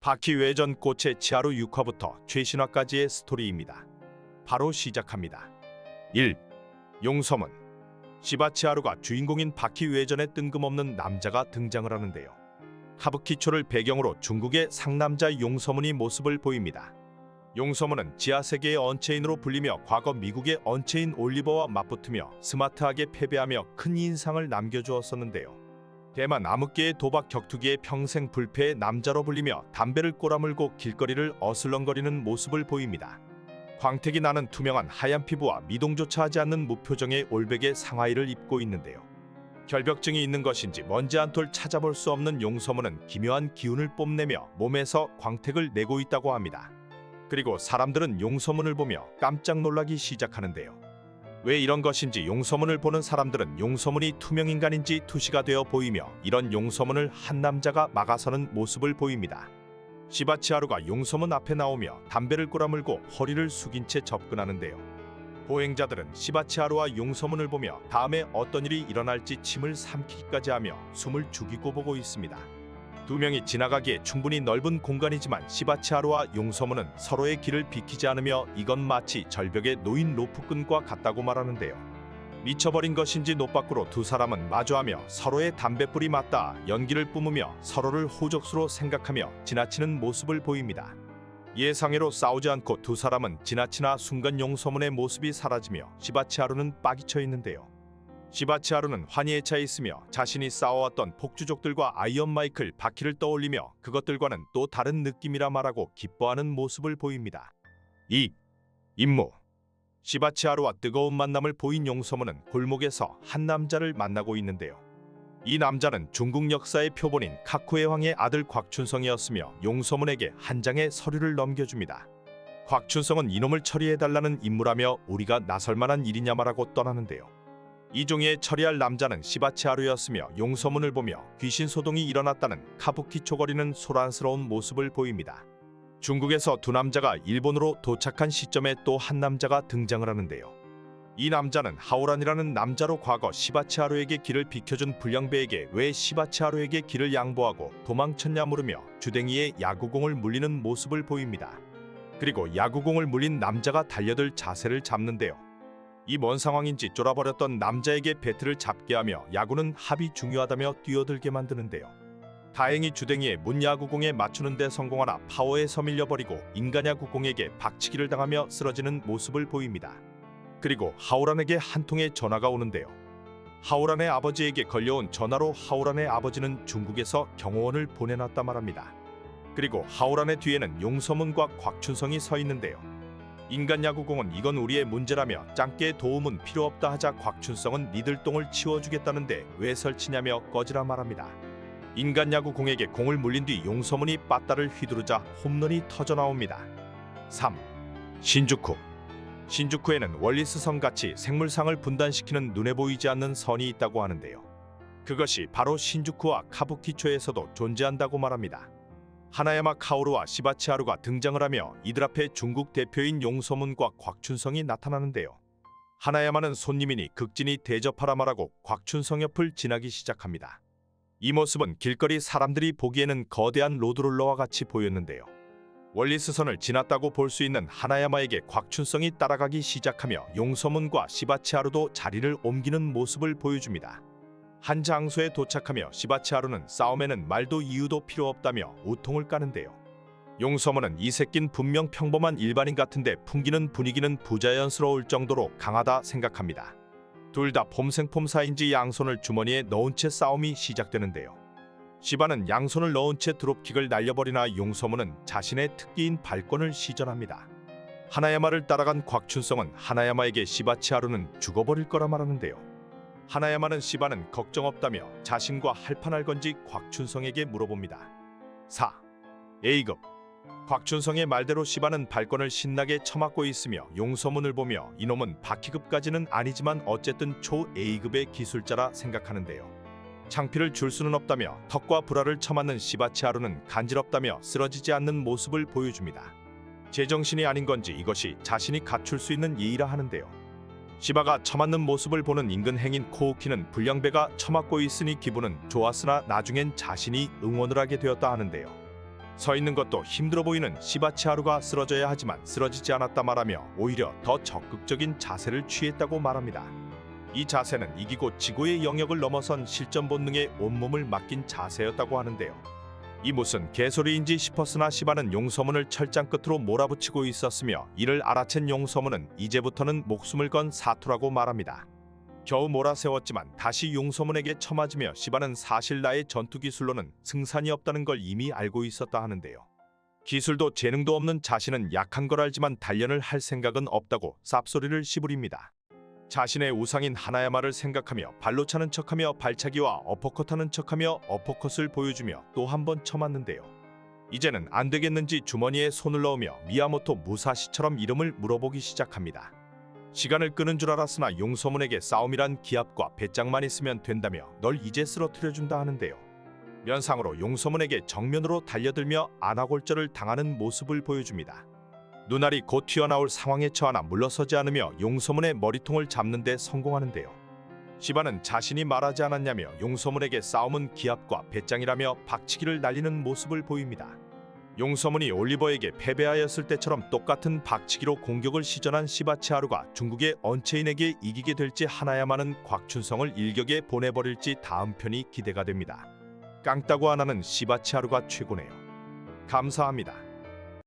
바퀴 외전 꽃의 치하루 6화부터 최신화까지의 스토리입니다. 바로 시작합니다. 1. 용서문. 시바 치하루가 주인공인 바퀴 외전에 뜬금없는 남자가 등장을 하는데요. 카부키초를 배경으로 중국의 상남자 용서문이 모습을 보입니다. 용서문은 지하세계의 언체인으로 불리며 과거 미국의 언체인 올리버와 맞붙으며 스마트하게 패배하며 큰 인상을 남겨주었었는데요. 대만 암흑계의 도박 격투기에 평생 불패의 남자로 불리며 담배를 꼬라물고 길거리를 어슬렁거리는 모습을 보입니다. 광택이 나는 투명한 하얀 피부와 미동조차 하지 않는 무표정의 올백의 상하이를 입고 있는데요. 결벽증이 있는 것인지 먼지 한 톨 찾아볼 수 없는 용서문은 기묘한 기운을 뽐내며 몸에서 광택을 내고 있다고 합니다. 그리고 사람들은 용서문을 보며 깜짝 놀라기 시작하는데요. 왜 이런 것인지 용서문을 보는 사람들은 용서문이 투명인간인지 투시가 되어 보이며 이런 용서문을 한 남자가 막아서는 모습을 보입니다. 시바 치하루가 용서문 앞에 나오며 담배를 꼬라물고 허리를 숙인 채 접근하는데요. 보행자들은 시바 치하루와 용서문을 보며 다음에 어떤 일이 일어날지 침을 삼키기까지 하며 숨을 죽이고 보고 있습니다. 두 명이 지나가기에 충분히 넓은 공간이지만 시바 치하루와 용서문은 서로의 길을 비키지 않으며 이건 마치 절벽에 놓인 로프끈과 같다고 말하는데요. 미쳐버린 것인지 노밖으로 두 사람은 마주하며 서로의 담뱃불이 맞닿아 연기를 뿜으며 서로를 호적수로 생각하며 지나치는 모습을 보입니다. 예상외로 싸우지 않고 두 사람은 지나치나 순간 용서문의 모습이 사라지며 시바 치하루는 빠기쳐 있는데요. 시바 치하루는 환희에 차 있으며 자신이 싸워왔던 폭주족들과 아이언 마이클 바퀴를 떠올리며 그것들과는 또 다른 느낌이라 말하고 기뻐하는 모습을 보입니다. 2. 임무. 시바 치하루와 뜨거운 만남을 보인 용서문은 골목에서 한 남자를 만나고 있는데요. 이 남자는 중국 역사의 표본인 카쿠의 황의 아들 곽춘성이었으며 용서문에게 한 장의 서류를 넘겨줍니다. 곽춘성은 이놈을 처리해달라는 임무라며 우리가 나설만한 일이냐 말하고 떠나는데요. 이 종이에 처리할 남자는 시바 치하루였으며 용서문을 보며 귀신 소동이 일어났다는 카부키초거리는 소란스러운 모습을 보입니다. 중국에서 두 남자가 일본으로 도착한 시점에 또 한 남자가 등장을 하는데요. 이 남자는 하오란이라는 남자로 과거 시바 치하루에게 길을 비켜준 불량배에게 왜 시바 치하루에게 길을 양보하고 도망쳤냐 물으며 주댕이에 야구공을 물리는 모습을 보입니다. 그리고 야구공을 물린 남자가 달려들 자세를 잡는데요. 이 뭔 상황인지 쫄아버렸던 남자에게 배트를 잡게 하며 야구는 합이 중요하다며 뛰어들게 만드는데요. 다행히 주댕이에 문야구공에 맞추는 데 성공하나 파워에 서밀려버리고 인간야구공에게 박치기를 당하며 쓰러지는 모습을 보입니다. 그리고 하오란에게 한 통의 전화가 오는데요. 하오란의 아버지에게 걸려온 전화로 하오란의 아버지는 중국에서 경호원을 보내놨다 말합니다. 그리고 하오란의 뒤에는 용서문과 곽춘성이 서 있는데요. 인간 야구공은 이건 우리의 문제라며 짱깨의 도움은 필요 없다 하자 곽춘성은 니들 똥을 치워주겠다는데 왜 설치냐며 꺼지라 말합니다. 인간 야구공에게 공을 물린 뒤 용서문이 빠따를 휘두르자 홈런이 터져나옵니다. 3. 신주쿠. 신주쿠에는 월리스성같이 생물상을 분단시키는 눈에 보이지 않는 선이 있다고 하는데요. 그것이 바로 신주쿠와 카부키초에서도 존재한다고 말합니다. 하나야마 카오루와 시바 치하루가 등장을 하며 이들 앞에 중국 대표인 용서문과 곽춘성이 나타나는데요. 하나야마는 손님이니 극진히 대접하라 말하고 곽춘성 옆을 지나기 시작합니다. 이 모습은 길거리 사람들이 보기에는 거대한 로드롤러와 같이 보였는데요. 월리스선을 지났다고 볼 수 있는 하나야마에게 곽춘성이 따라가기 시작하며 용서문과 시바 치하루도 자리를 옮기는 모습을 보여줍니다. 한 장소에 도착하며 시바 치하루는 싸움에는 말도 이유도 필요 없다며 우통을 까는데요. 용서문은 이 새낀 분명 평범한 일반인 같은데 풍기는 분위기는 부자연스러울 정도로 강하다 생각합니다. 둘 다 폼생폼사인지 양손을 주머니에 넣은 채 싸움이 시작되는데요. 시바는 양손을 넣은 채 드롭킥을 날려버리나 용서문은 자신의 특기인 발권을 시전합니다. 하나야마를 따라간 곽춘성은 하나야마에게 시바 치하루는 죽어버릴 거라 말하는데요. 하나야마는 시바는 걱정 없다며 자신과 할판할 건지 곽춘성에게 물어봅니다. 4. A급. 곽춘성의 말대로 시바는 발권을 신나게 쳐맞고 있으며 용서문을 보며 이놈은 바퀴급까지는 아니지만 어쨌든 초 A급의 기술자라 생각하는데요. 창피를 줄 수는 없다며 턱과 불알을 쳐맞는 시바 치하루는 간지럽다며 쓰러지지 않는 모습을 보여줍니다. 제정신이 아닌 건지 이것이 자신이 갖출 수 있는 예의라 하는데요. 시바가 처맞는 모습을 보는 인근 행인 코우키는 불량배가 처맞고 있으니 기분은 좋았으나 나중엔 자신이 응원을 하게 되었다 하는데요. 서 있는 것도 힘들어 보이는 시바치하루가 쓰러져야 하지만 쓰러지지 않았다 말하며 오히려 더 적극적인 자세를 취했다고 말합니다. 이 자세는 이기고 지고의 영역을 넘어선 실전 본능에 온몸을 맡긴 자세였다고 하는데요. 이 무슨 개소리인지 싶었으나 시바는 용서문을 철장 끝으로 몰아붙이고 있었으며 이를 알아챈 용서문은 이제부터는 목숨을 건 사투라고 말합니다. 겨우 몰아세웠지만 다시 용서문에게 처맞으며 시바는 사실 나의 전투 기술로는 승산이 없다는 걸 이미 알고 있었다 하는데요. 기술도 재능도 없는 자신은 약한 걸 알지만 단련을 할 생각은 없다고 쌉소리를 씨부립니다. 자신의 우상인 하나야마를 생각하며 발로 차는 척하며 발차기와 어퍼컷하는 척하며 어퍼컷을 보여주며 또 한 번 쳐맞는데요. 이제는 안 되겠는지 주머니에 손을 넣으며 미야모토 무사시처럼 이름을 물어보기 시작합니다. 시간을 끄는 줄 알았으나 용서문에게 싸움이란 기합과 배짱만 있으면 된다며 널 이제 쓰러뜨려준다 하는데요. 면상으로 용서문에게 정면으로 달려들며 안아골절을 당하는 모습을 보여줍니다. 눈알이 곧 튀어나올 상황에 처하나 물러서지 않으며 용서문의 머리통을 잡는 데 성공하는데요. 시바는 자신이 말하지 않았냐며 용서문에게 싸움은 기합과 배짱이라며 박치기를 날리는 모습을 보입니다. 용서문이 올리버에게 패배하였을 때처럼 똑같은 박치기로 공격을 시전한 시바치하루가 중국의 언체인에게 이기게 될지 하나야마는 곽춘성을 일격에 보내버릴지 다음 편이 기대가 됩니다. 깡따구 하나는 시바치하루가 최고네요. 감사합니다.